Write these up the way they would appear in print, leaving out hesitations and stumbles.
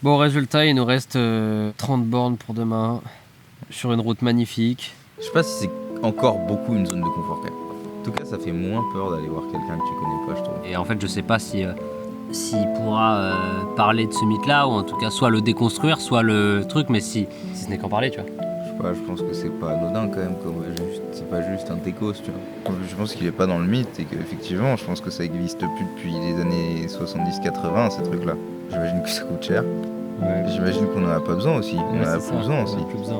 Bon, résultat, il nous reste 30 bornes pour demain, sur une route magnifique. Je sais pas si c'est encore beaucoup une zone de confort quand même. En tout cas, ça fait moins peur d'aller voir quelqu'un que tu connais pas, je trouve. Et en fait, je sais pas si s'il pourra parler de ce mythe-là, ou en tout cas soit le déconstruire, soit le truc, mais si ce n'est qu'en parler, tu vois. Je sais pas, je pense que c'est pas anodin quand même, c'est pas juste un techos, tu vois. Je pense qu'il est pas dans le mythe et qu'effectivement, je pense que ça existe plus depuis les années 70-80, ces trucs-là. J'imagine que ça coûte cher. Ouais. J'imagine qu'on en a pas besoin aussi. On en a plus besoin aussi. Plus besoin.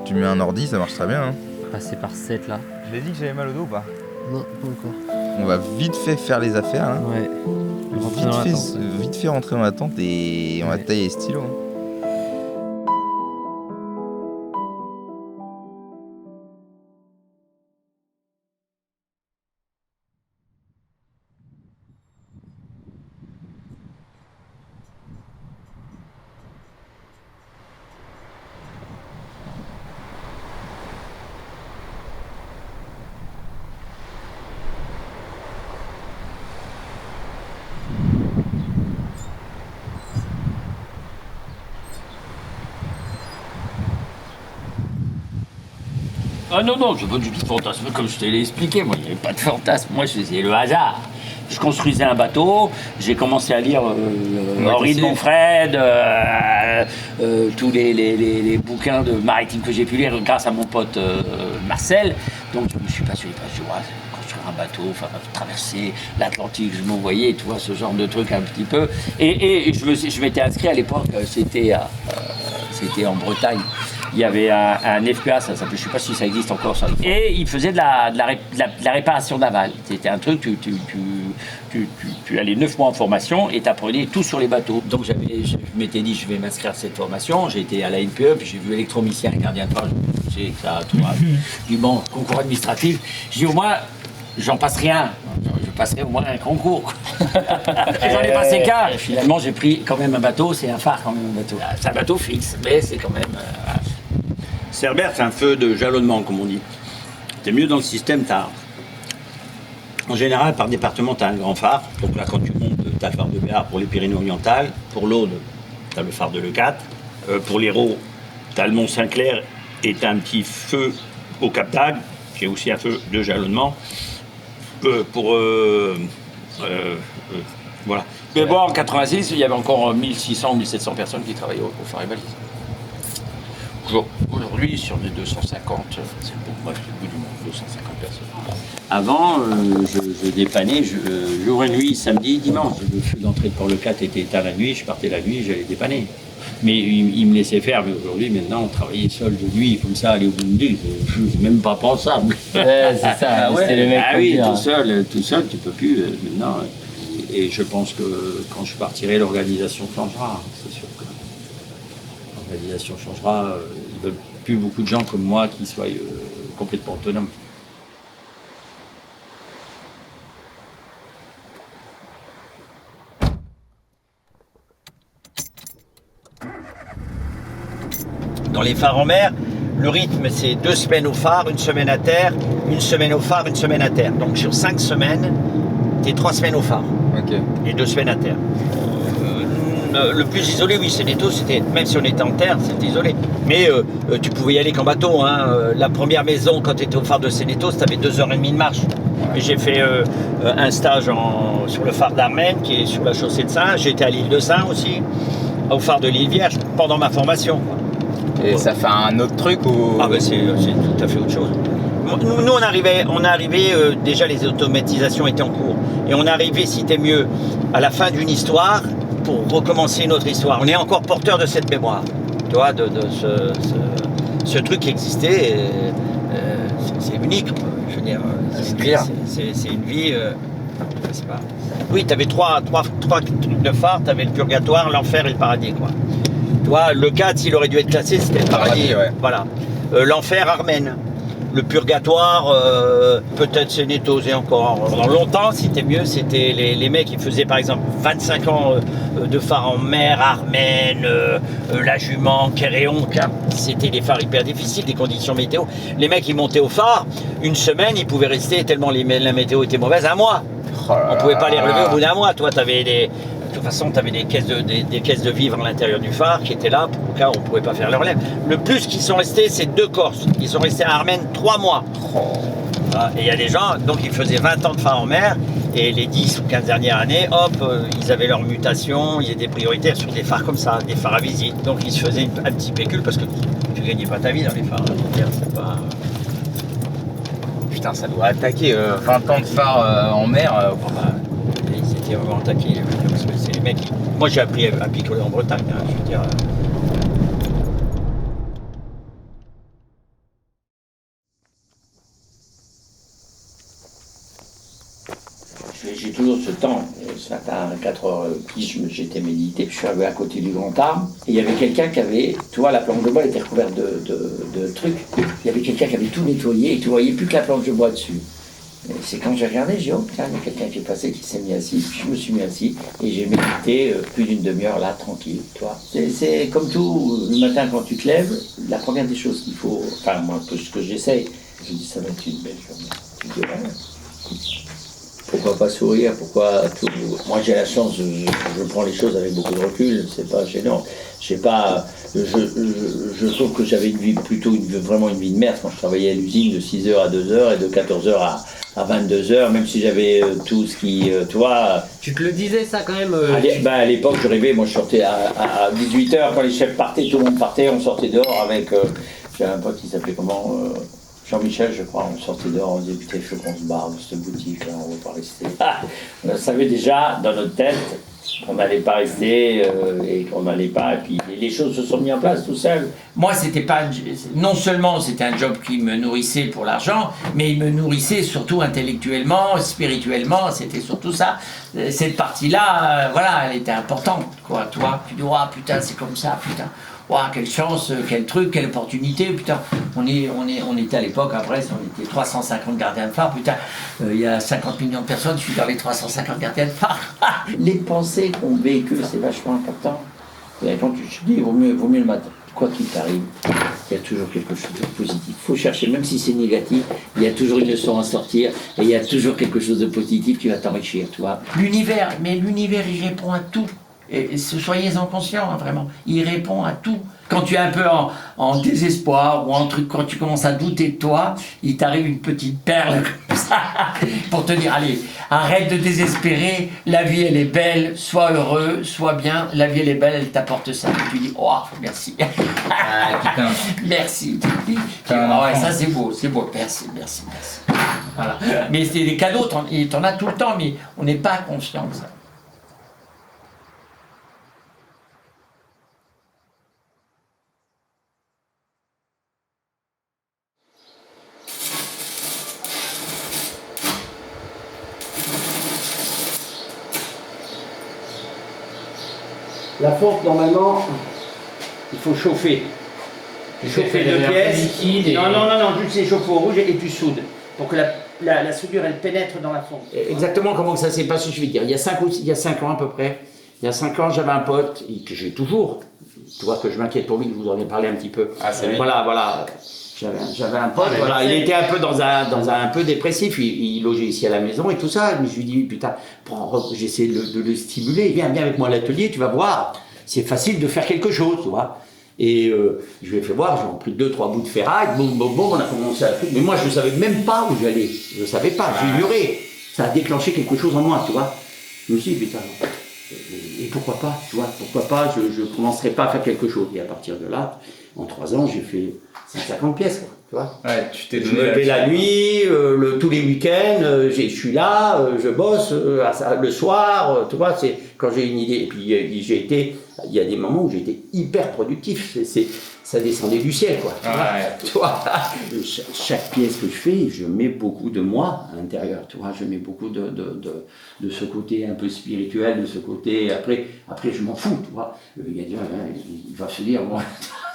Tu mets un ordi, ça marche très bien. Hein. Passer par 7 là. Je l'ai dit que j'avais mal au dos ou pas? Non, pas encore. On va vite fait faire les affaires. Hein. Ouais. Vite fait rentrer dans la tente et on va tailler les stylos. Hein. Ah non, j'ai pas du tout de fantasme, comme je te l'ai expliqué, moi, il n'y avait pas de fantasme, moi, c'est le hasard. Je construisais un bateau, j'ai commencé à lire Henri de Montfred, tous les bouquins de maritime que j'ai pu lire grâce à mon pote Marcel. Donc je me suis passionné, je me suis dit, construire un bateau, enfin, traverser l'Atlantique, je m'envoyais, tu vois, ce genre de truc un petit peu. Et je m'étais inscrit à l'époque, c'était en Bretagne. Il y avait un FPA, ça s'appelait, je ne sais pas si ça existe encore ça. Et il faisait de la réparation navale. C'était un truc, tu allais 9 mois en formation et tu apprenais tout sur les bateaux. Donc je m'étais dit, je vais m'inscrire à cette formation. J'ai été à la NPE, puis j'ai vu électromicien, gardien de phare, je sais que ça, tout va. Je dis, bon, concours administratif. Je dis, au moins, j'en passe rien. Je passerai au moins un concours. J'en ai passé qu'un. Et finalement, j'ai pris quand même un bateau. C'est un phare quand même, un bateau. C'est un bateau fixe, mais c'est quand même... Cerbère, c'est un feu de jalonnement, comme on dit. T'es mieux dans le système, en général, par département, t'as un grand phare. Donc là, quand tu montes, t'as le phare de Béarn pour les Pyrénées-Orientales. Pour l'Aude, t'as le phare de Leucate. Pour l'Hérault, t'as le Mont-Saint-Clair et t'as un petit feu au Cap d'Agde, qui est aussi un feu de jalonnement. Voilà. Mais bon, en 86, il y avait encore 1600 ou 1700 personnes qui travaillaient au phare et balises. Aujourd'hui, sur les 250, c'est pour moi le bout du monde, 250 personnes. Avant, je dépannais jour et nuit, samedi, dimanche. Le feu d'entrée de Port-le-Cat était éteint la nuit, je partais la nuit, j'allais dépanner. Mais il me laissait faire, mais aujourd'hui, maintenant, travailler seul de nuit, comme ça, aller au bout de nuit, c'est même pas pensable. Ouais, c'est ça, c'est le mec. Ah oui, tout seul, tu peux plus maintenant. Et je pense que quand je partirai, l'organisation changera, c'est sûr que l'organisation changera. Il ne veut plus beaucoup de gens comme moi qui soient complètement autonomes. Dans les phares en mer, le rythme c'est 2 semaines au phare, 1 semaine à terre, 1 semaine au phare, 1 semaine à terre. Donc sur 5 semaines, t'es 3 semaines au phare et 2 semaines à terre. Le plus isolé, oui, Sénéto, c'était, même si on était en terre, c'était isolé. Mais tu pouvais y aller qu'en bateau. Hein. La première maison, quand tu étais au phare de Sénéto, c'était 2h30 de marche. Et j'ai fait un stage sur le phare d'Armen, qui est sur la chaussée de Saint. J'ai été à l'île de Saint aussi, au phare de l'île Vierge, pendant ma formation. Et ça fait un autre truc ou... Ah ben c'est tout à fait autre chose. Nous on arrivait déjà les automatisations étaient en cours. Et on arrivait, si t'es mieux, à la fin d'une histoire, pour recommencer une autre histoire. On est encore porteur de cette mémoire, tu vois, de ce truc qui existait. C'est unique, je veux dire. C'est une vie. Je sais pas. Oui, tu avais trois trucs de phare. Tu avais le purgatoire, l'enfer et le paradis, quoi. Tu vois, le 4, s'il aurait dû être classé, c'était le paradis. Ouais. Voilà. L'enfer, Armen. Le purgatoire, peut-être Sénétos et encore. Pendant longtemps, c'était mieux, c'était les mecs qui faisaient par exemple 25 ans de phare en mer, Armen, La Jument, Kéréon. C'était des phares hyper difficiles, des conditions météo. Les mecs, ils montaient au phare, une semaine, ils pouvaient rester tellement la météo était mauvaise, un mois. On pouvait pas les relever au bout d'un mois. Toi, t'avais toute façon, tu avais des caisses de vivres à l'intérieur du phare qui étaient là pour le cas où on ne pouvait pas faire le relève. Le plus qu'ils sont restés, c'est 2 Corses. Ils sont restés à Armen 3 mois. Voilà. Et il y a des gens, donc ils faisaient 20 ans de phare en mer, et les 10 ou 15 dernières années, hop, ils avaient leur mutation, ils étaient prioritaires sur des phares comme ça, des phares à visite. Donc ils se faisaient un petit pécule parce que tu ne gagnais pas ta vie dans les phares. C'est pas... Putain, ça doit attaquer 20 ans de phare en mer. Ils étaient vraiment attaqués, les mecs, parce que c'est les mecs qui... Moi j'ai appris à picoler en Bretagne, hein, je veux dire... J'ai toujours ce temps. Ce matin, à 4h pile, j'étais médité, puis je suis arrivé à côté du grand arbre, et il y avait quelqu'un qui avait, tu vois, la planche de bois était recouverte de trucs. Il y avait quelqu'un qui avait tout nettoyé, et tu voyais plus que la planche de bois dessus. Et c'est quand j'ai regardé, j'ai dit, oh putain, il y a quelqu'un qui est passé, qui s'est mis assis, puis je me suis mis assis, et j'ai médité plus d'une demi-heure là, tranquille, tu vois. C'est comme tout, le matin quand tu te lèves, la première des choses qu'il faut, enfin moi, ce que j'essaye, je dis ça va être une belle journée. Tu dis, ouais, pourquoi pas sourire, pourquoi tout... Moi j'ai la chance, je prends les choses avec beaucoup de recul, c'est pas gênant. Je trouve que j'avais une vie plutôt vraiment une vie de merde quand je travaillais à l'usine de 6h à 2h et de 14h à 22h, même si j'avais tout ce qui, tu vois... Tu te le disais ça quand même À l'époque je rêvais, moi je sortais à 18h quand les chefs partaient, tout le monde partait, on sortait dehors avec... J'avais un pote qui s'appelait comment Jean-Michel, je crois, on sortait dehors, on disait putain, il faut qu'on se barre de cette boutique, là, on va pas rester. On savait déjà dans notre tête qu'on n'allait pas rester et qu'on n'allait pas. Et puis les choses se sont mises en place tout seul. Moi, c'était pas. Non seulement c'était un job qui me nourrissait pour l'argent, mais il me nourrissait surtout intellectuellement, spirituellement, c'était surtout ça. Cette partie-là, voilà, elle était importante, quoi, toi. Tu dis, oh putain, c'est comme ça, putain. Waouh, quelle chance, quel truc, quelle opportunité, putain. On était à l'époque, après, on était 350 gardiens de phare, putain. Il y a 50 millions de personnes, je suis dans les 350 gardiens de phare. Les pensées qu'on véhicule, c'est vachement important. Et quand tu te dis, vaut mieux le matin. Quoi qu'il t'arrive, il y a toujours quelque chose de positif. Il faut chercher, même si c'est négatif, il y a toujours une leçon à sortir, et il y a toujours quelque chose de positif qui va t'enrichir, tu vois. L'univers, il répond à tout. Et soyez-en conscients, hein, vraiment. Il répond à tout. Quand tu es un peu en désespoir ou en truc, quand tu commences à douter de toi, il t'arrive une petite perle comme ça pour te dire, allez, arrête de désespérer, la vie elle est belle, sois heureux, sois bien, la vie elle est belle, elle t'apporte ça. Et tu dis, oh, merci. Merci. Ouais, ça c'est beau, merci. Voilà. Mais c'est des cadeaux, t'en as tout le temps, mais on n'est pas conscient de ça. La fonte, normalement, il faut chauffer. Chauffer 2 pièces. Non, juste les chauffe au rouge et tu soudes. Pour que la soudure, elle pénètre dans la fonte. Exactement comment ça s'est passé, je vais te dire. Il y a 5 ans à peu près, il y a 5 ans, j'avais un pote, que j'ai toujours, tu vois que je m'inquiète pour lui, je vous en ai parlé un petit peu. Ah, c'est lui. Voilà. J'avais un pote, il était un peu dans un peu dépressif, il logeait ici à la maison et tout ça, mais je lui dis, putain, j'essaie de le stimuler, viens avec moi à l'atelier, tu vas voir, c'est facile de faire quelque chose, tu vois. Et je lui ai fait voir, j'ai pris 2-3 bouts de ferraille, boum, on a commencé à faire, mais moi je ne savais même pas où j'allais, je ne savais pas, j'ignorais, ça a déclenché quelque chose en moi, tu vois. Je me suis dit, putain, et pourquoi pas, tu vois, je ne commencerai pas à faire quelque chose. Et à partir de là, en 3 ans, j'ai fait 150 pièces, quoi, tu vois. Ouais, tu t'es Je me levais la nuit, tous les week-ends, je suis là, je bosse le soir, tu vois, c'est quand j'ai une idée. Et puis il y a des moments où j'ai été hyper productif, ça descendait du ciel, quoi. Tu vois, chaque pièce que je fais, je mets beaucoup de moi à l'intérieur, tu vois, je mets beaucoup de ce côté un peu spirituel, de ce côté, après je m'en fous, tu vois. Il y a des gens, il va se dire, moi,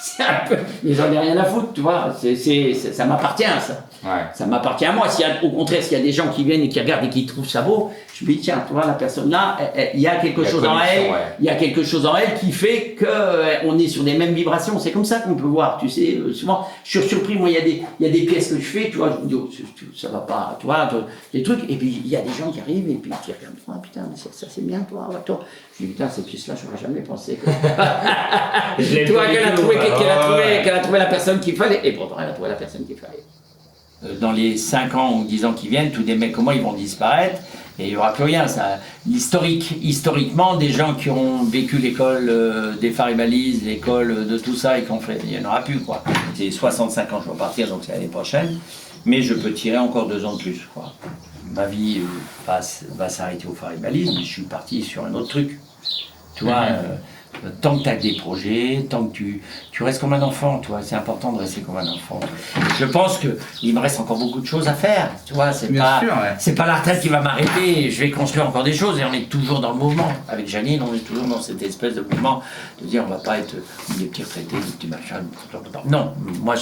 c'est un peu, mais j'en ai rien à foutre, tu vois, ça m'appartient, ça. Ouais. Ça m'appartient à moi. Au contraire, s'il y a des gens qui viennent et qui regardent et qui trouvent ça beau, je me dis, tiens, tu vois, la personne là, il y a quelque chose en connexion, elle, ouais. il y a quelque chose en elle qui fait qu'on est sur les mêmes vibrations. C'est comme ça qu'on peut voir, tu sais. Souvent, je suis surpris, moi, il y a des pièces que je fais, tu vois, je me dis, oh, ça va pas, tu vois, des trucs. Et puis, il y a des gens qui arrivent et puis qui regardent, oh putain, mais ça c'est bien, toi, toi. Je dis, putain, cette pièce-là, je n'aurais jamais pensé. Tu vois, qu'elle a trouvé la personne qu'il fallait. Et pourtant, elle a trouvé la personne qu'il fallait. Dans les 5 ans ou 10 ans qui viennent, tous des mecs comme moi, ils vont disparaître et il n'y aura plus rien. Ça, historiquement, des gens qui ont vécu l'école des phares et balises, l'école de tout ça et qu'on fait, il n'y en aura plus, quoi. J'ai 65 ans, je vais partir, donc c'est l'année prochaine. Mais je peux tirer encore 2 ans de plus, quoi. Ma vie va s'arrêter aux phares et balises, mais je suis parti sur un autre truc. Tu vois, tant que tu as des projets, tant que tu restes comme un enfant, tu vois, c'est important de rester comme un enfant. Je pense qu'il me reste encore beaucoup de choses à faire, tu vois, c'est pas la retraite qui va m'arrêter, je vais construire encore des choses et on est toujours dans le mouvement. Avec Janine, on est toujours dans cette espèce de mouvement de dire on va pas être des petits retraités, des petits machins. Non, moi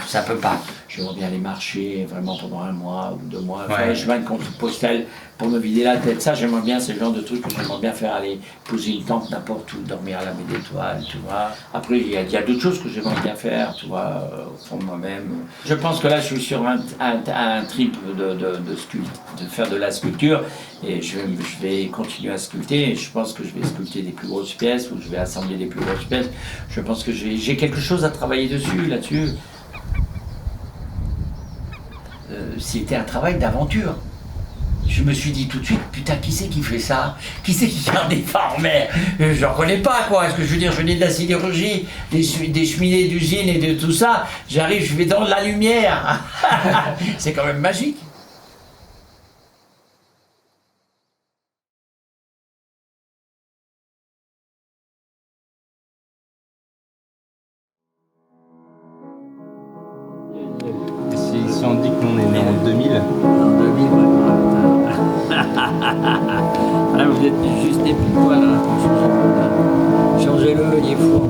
ça peut pas. J'aimerais bien aller marcher vraiment pendant 1 mois ou 2 mois, faire les chemins de Compostelle pour me vider la tête. Ça, j'aimerais bien, c'est le genre de truc que j'aimerais bien faire, aller poser une tente n'importe où, dormir à la baie d'étoiles, tu vois. Après, il y a d'autres choses que j'aimerais bien faire, tu vois, au fond de moi-même. Je pense que là, je suis sur un trip de faire de la sculpture et je vais continuer à sculpter. Et je pense que je vais sculpter des plus grosses pièces ou je vais assembler des plus grosses pièces. Je pense que j'ai quelque chose à travailler là-dessus. C'était un travail d'aventure. Je me suis dit tout de suite, putain, qui c'est qui fait ça? Qui c'est qui garde des phares en mer? Je ne reconnais pas, quoi. Est-ce que je veux dire, je venais de la sidérurgie, des cheminées d'usine et de tout ça. J'arrive, je vais dans la lumière. C'est quand même magique. Si on dit qu'on est né en 2000, En 2000, là, vous êtes juste des pile poil, là. Changez-le, il est fou.